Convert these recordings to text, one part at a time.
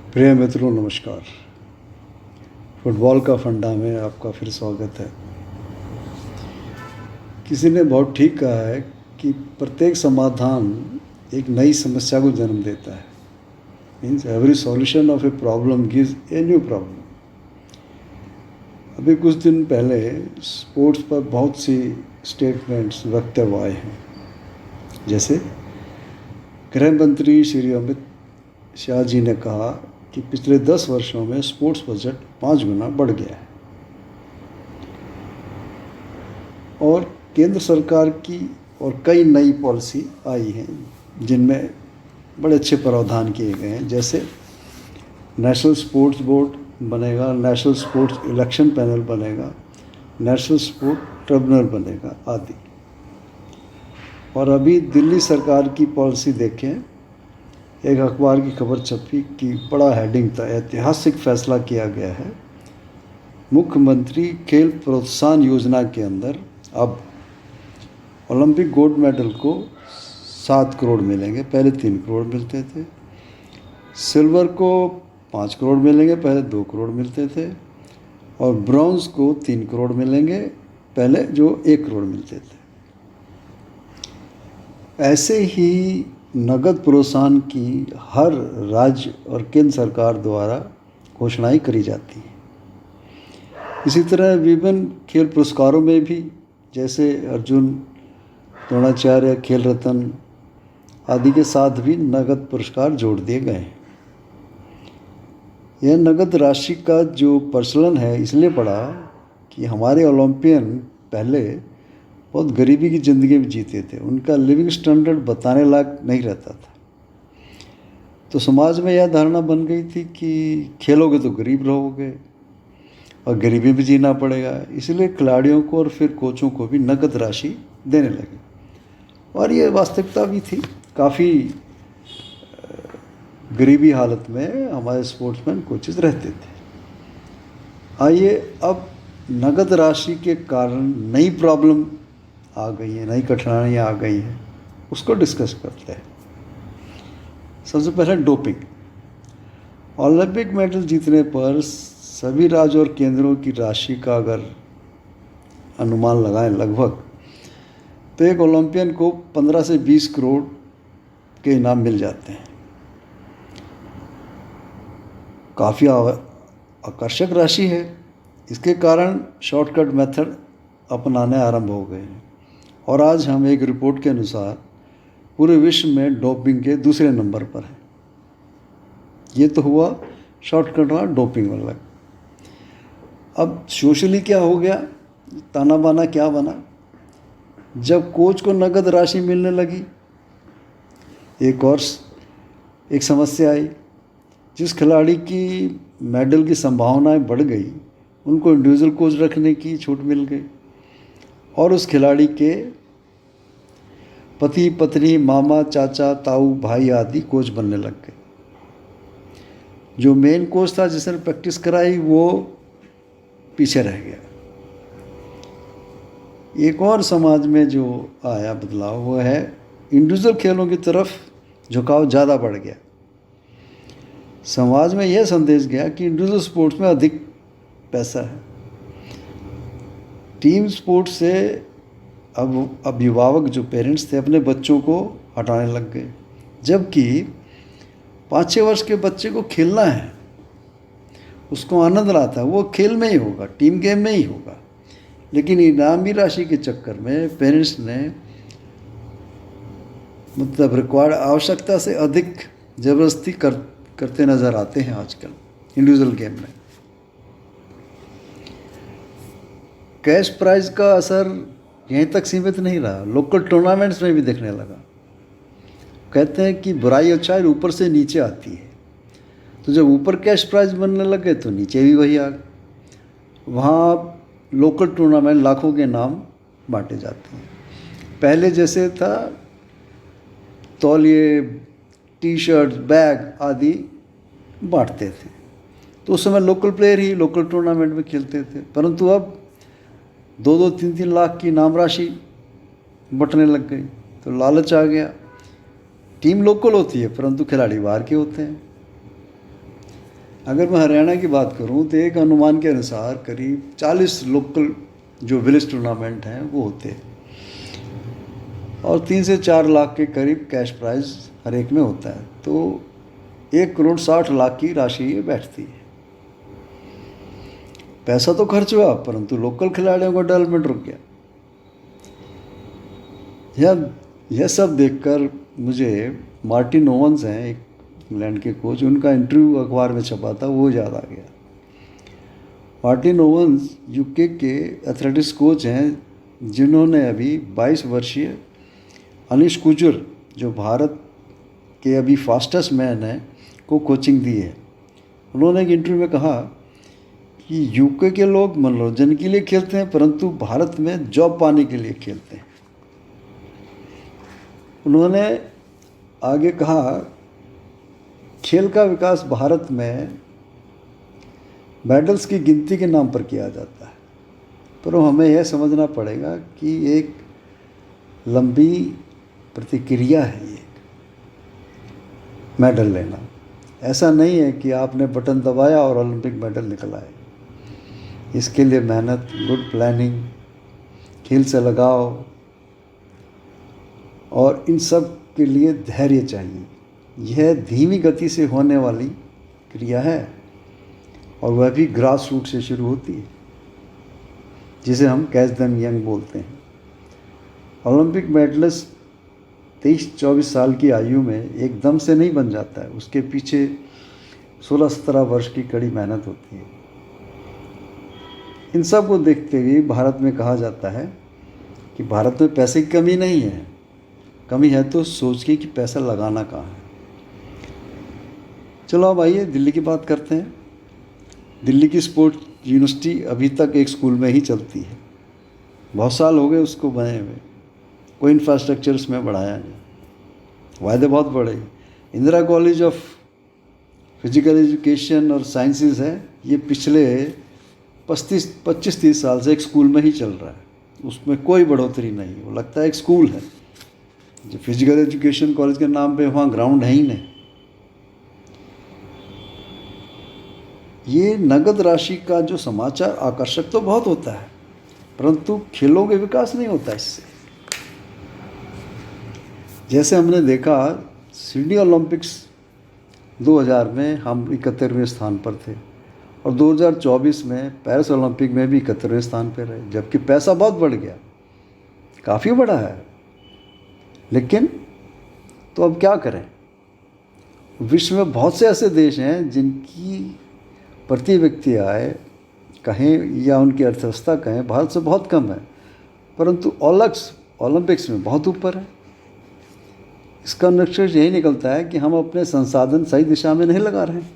प्रिय मित्रों, नमस्कार। फुटबॉल का फंडा में आपका फिर स्वागत है। किसी ने बहुत ठीक कहा है कि प्रत्येक समाधान एक नई समस्या को जन्म देता है। Means every solution of a problem gives a new problem. अभी कुछ दिन पहले स्पोर्ट्स पर बहुत सी स्टेटमेंट्स वक्तव्य आए हैं। जैसे गृह मंत्री श्री अमित शाह जी ने कहा कि पिछले 10 वर्षों में स्पोर्ट्स बजट 5 गुना बढ़ गया है। और केंद्र सरकार की और कई नई पॉलिसी आई हैं जिनमें बड़े अच्छे प्रावधान किए गए हैं। जैसे नेशनल स्पोर्ट्स बोर्ड बनेगा, नेशनल स्पोर्ट्स इलेक्शन पैनल बनेगा, नेशनल स्पोर्ट ट्रिब्यूनल बनेगा आदि। और अभी दिल्ली सरकार की पॉलिसी देखें, एक अखबार की खबर छपी कि बड़ा हेडिंग था, ऐतिहासिक फैसला किया गया है। मुख्यमंत्री खेल प्रोत्साहन योजना के अंदर अब ओलंपिक गोल्ड मेडल को 7 करोड़ मिलेंगे, पहले 3 करोड़ मिलते थे। सिल्वर को 5 करोड़ मिलेंगे, पहले 2 करोड़ मिलते थे। और ब्रॉन्ज को 3 करोड़ मिलेंगे, पहले जो 1 करोड़ मिलते थे। ऐसे ही नगद प्रोत्साहन की हर राज्य और केंद्र सरकार द्वारा घोषणाएं करी जाती हैं। इसी तरह विभिन्न खेल पुरस्कारों में भी, जैसे अर्जुन, द्रोणाचार्य, खेल रत्न आदि के साथ भी नगद पुरस्कार जोड़ दिए गए हैं। यह नगद राशि का जो प्रचलन है इसलिए बढ़ा कि हमारे ओलंपियन पहले बहुत गरीबी की ज़िंदगी में जीते थे। उनका लिविंग स्टैंडर्ड बताने लायक नहीं रहता था। तो समाज में यह धारणा बन गई थी कि खेलोगे तो गरीब रहोगे और गरीबी में जीना पड़ेगा। इसलिए खिलाड़ियों को और फिर कोचों को भी नकद राशि देने लगे। और ये वास्तविकता भी थी। काफ़ी गरीबी हालत में हमारे स्पोर्ट्समैन कोचेज़ रहते थे। आइए अब नगद राशि के कारण नई प्रॉब्लम आ गई है, नई कठिनाइयाँ आ गई हैं, उसको डिस्कस करते हैं। सबसे पहले डोपिंग। ओलंपिक मेडल जीतने पर सभी राज्यों और केंद्रों की राशि का अगर अनुमान लगाएं लगभग, तो एक ओलंपियन को 15 से 20 करोड़ के इनाम मिल जाते हैं। काफ़ी आकर्षक राशि है। इसके कारण शॉर्टकट मेथड अपनाने आरंभ हो गए हैं। और आज हम एक रिपोर्ट के अनुसार पूरे विश्व में डोपिंग के दूसरे नंबर पर है। ये तो हुआ शॉर्टकट वाला, डोपिंग वाला। अब सोशली क्या हो गया, ताना बाना क्या बना। जब कोच को नगद राशि मिलने लगी, एक समस्या आई। जिस खिलाड़ी की मेडल की संभावनाएं बढ़ गई, उनको इंडिविजुअल कोच रखने की छूट मिल गई। और उस खिलाड़ी के पति, पत्नी, मामा, चाचा, ताऊ, भाई आदि कोच बनने लग गए। जो मेन कोच था, जिसने प्रैक्टिस कराई, वो पीछे रह गया। एक और समाज में जो आया बदलाव वो है इंडिविजुअल खेलों की तरफ झुकाव ज़्यादा बढ़ गया। समाज में यह संदेश गया कि इंडिविजुअल स्पोर्ट्स में अधिक पैसा है। टीम स्पोर्ट्स से अब अभिभावक जो पेरेंट्स थे अपने बच्चों को हटाने लग गए। जबकि 5-6 वर्ष के बच्चे को खेलना है, उसको आनंद आता है, वो खेल में ही होगा, टीम गेम में ही होगा। लेकिन इनामी राशि के चक्कर में पेरेंट्स ने मतलब रिक्वायर्ड आवश्यकता से अधिक ज़बरदस्ती करते नज़र आते हैं आजकल इंडिविजुअल गेम में। कैश प्राइज का असर यहीं तक सीमित नहीं रहा, लोकल टूर्नामेंट्स में भी दिखने लगा। कहते हैं कि बुराई अच्छाई ऊपर से नीचे आती है। तो जब ऊपर कैश प्राइज बनने लगे तो नीचे भी वही आ गए। वहाँ लोकल टूर्नामेंट लाखों के नाम बांटे जाते हैं। पहले जैसे था तौलिए, टी शर्ट, बैग आदि बांटते थे, तो उस समय लोकल प्लेयर ही लोकल टूर्नामेंट में खेलते थे। परंतु अब 2-2, 3-3 लाख की नाम राशि बंटने लग गई, तो लालच आ गया। टीम लोकल होती है परंतु खिलाड़ी बाहर के होते हैं। अगर मैं हरियाणा की बात करूं तो एक अनुमान के अनुसार करीब 40 लोकल जो विलेज टूर्नामेंट हैं वो होते हैं और 3 से 4 लाख के करीब कैश प्राइज हर एक में होता है। तो 1,60,00,000 की राशि ये बैठती है। पैसा तो खर्च हुआ परंतु लोकल खिलाड़ियों का डेवलपमेंट रुक गया। यह सब देखकर मुझे मार्टिन ओवन्स हैं एक इंग्लैंड के कोच, उनका इंटरव्यू अखबार में छपा था, वो याद आ गया। मार्टिन ओवन्स यूके के एथलेटिक्स कोच हैं जिन्होंने अभी 22 वर्षीय अनिश कुजूर जो भारत के अभी फास्टेस्ट मैन हैं को कोचिंग दी है। उन्होंने एक इंटरव्यू में कहा कि यूके के लोग मनोरंजन के लिए खेलते हैं परंतु भारत में जॉब पाने के लिए खेलते हैं। उन्होंने आगे कहा खेल का विकास भारत में मेडल्स की गिनती के नाम पर किया जाता है, पर हमें यह समझना पड़ेगा कि एक लंबी प्रतिक्रिया है ये मेडल लेना। ऐसा नहीं है कि आपने बटन दबाया और ओलंपिक मेडल निकल आए। इसके लिए मेहनत, गुड प्लानिंग, खेल से लगाव और इन सब के लिए धैर्य चाहिए। यह धीमी गति से होने वाली क्रिया है और वह भी ग्रास रूट से शुरू होती है, जिसे हम कैच देम यंग बोलते हैं। ओलंपिक मेडलिस्ट 23-24 साल की आयु में एकदम से नहीं बन जाता है, उसके पीछे 16-17 वर्ष की कड़ी मेहनत होती है। इन सब को देखते हुए भारत में कहा जाता है कि भारत में पैसे की कमी नहीं है, कमी है तो सोच के कि पैसा लगाना कहाँ है। चलो अब आइए दिल्ली की बात करते हैं। दिल्ली की स्पोर्ट्स यूनिवर्सिटी अभी तक एक स्कूल में ही चलती है। बहुत साल हो गए उसको बने हुए, कोई इंफ्रास्ट्रक्चर उसमें बढ़ाया नहीं, वायदे बहुत बड़े। Indira college of physical education और साइंसेस है, ये पिछले 25-30 साल से एक स्कूल में ही चल रहा है, उसमें कोई बढ़ोतरी नहीं। वो लगता है एक स्कूल है। जो फिजिकल एजुकेशन कॉलेज के नाम पे वहाँ ग्राउंड है ही नहीं। ये नगद राशि का जो समाचार आकर्षक तो बहुत होता है परंतु खेलों के विकास नहीं होता इससे। जैसे हमने देखा सिडनी ओलंपिक्स 2000 में हम 71वें स्थान पर थे और 2024 में पेरिस ओलंपिक में भी 71वें स्थान पर रहे, जबकि पैसा बहुत बढ़ गया, काफ़ी बढ़ा है। लेकिन तो अब क्या करें, विश्व में बहुत से ऐसे देश हैं जिनकी प्रति व्यक्ति आय कहें या उनकी अर्थव्यवस्था कहें भारत से बहुत कम है, परंतु ओलंपिक्स में बहुत ऊपर है। इसका निष्कर्ष यही निकलता है कि हम अपने संसाधन सही दिशा में नहीं लगा रहे हैं।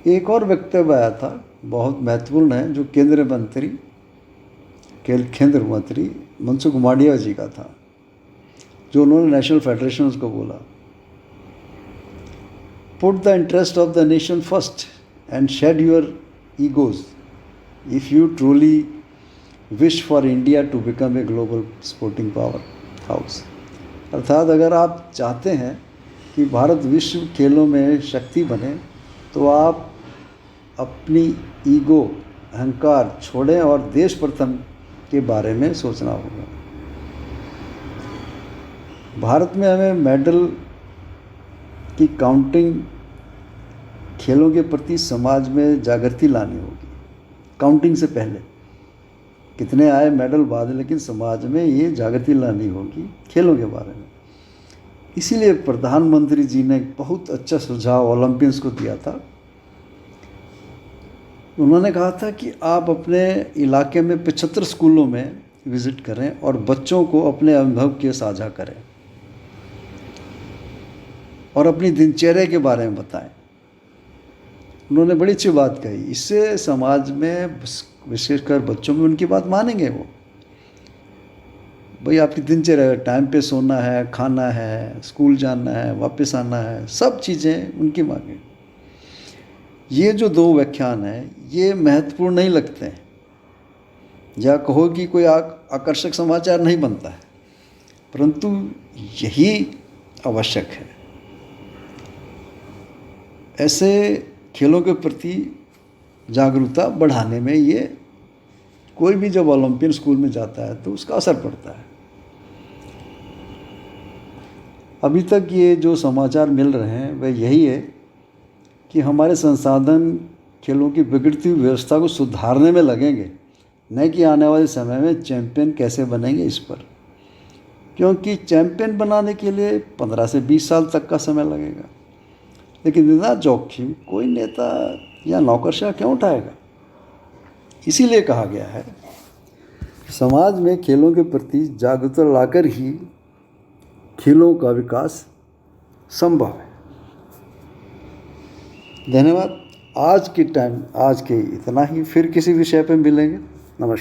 एक और वक्तव्य आया था, बहुत महत्वपूर्ण है, जो केंद्रीय मंत्री मनसुख मांडविया जी का था, जो उन्होंने नेशनल फेडरेशन को बोला, put the interest of the nation first and shed your egos if you truly wish for India to become a global sporting powerhouse. अर्थात अगर आप चाहते हैं कि भारत विश्व खेलों में शक्ति बने तो आप अपनी ईगो, अहंकार छोड़ें और देश प्रथम के बारे में सोचना होगा। भारत में हमें मेडल की काउंटिंग, खेलों के प्रति समाज में जागृति लानी होगी। काउंटिंग से पहले कितने आए मेडल बाद, लेकिन समाज में ये जागृति लानी होगी खेलों के बारे में। इसीलिए प्रधानमंत्री जी ने एक बहुत अच्छा सुझाव ओलंपियंस को दिया था। उन्होंने कहा था कि आप अपने इलाके में 75 स्कूलों में विज़िट करें और बच्चों को अपने अनुभव के साझा करें और अपनी दिनचर्या के बारे में बताएं। उन्होंने बड़ी अच्छी बात कही, इससे समाज में विशेषकर बच्चों में उनकी बात मानेंगे। वो भाई आपकी दिनचर्या, टाइम पे सोना है, खाना है, स्कूल जाना है, वापस आना है, सब चीज़ें उनकी मांगे। ये जो 2 व्याख्यान हैं ये महत्वपूर्ण नहीं लगते हैं, या कहो कि कोई आकर्षक समाचार नहीं बनता है, परंतु यही आवश्यक है। ऐसे खेलों के प्रति जागरूकता बढ़ाने में ये कोई भी जब ओलंपियन स्कूल में जाता है तो उसका असर पड़ता है। अभी तक ये जो समाचार मिल रहे हैं वह यही है कि हमारे संसाधन खेलों की बिगड़ती हुई व्यवस्था को सुधारने में लगेंगे, न कि आने वाले समय में चैंपियन कैसे बनेंगे इस पर, क्योंकि चैंपियन बनाने के लिए 15 से 20 साल तक का समय लगेगा। लेकिन इतना जोखिम कोई नेता या नौकरशाह क्यों उठाएगा? इसीलिए कहा गया है समाज में खेलों के प्रति जागरूकता लाकर ही खेलों का विकास संभव है। धन्यवाद। आज के इतना ही, फिर किसी विषय पर मिलेंगे। नमस्कार।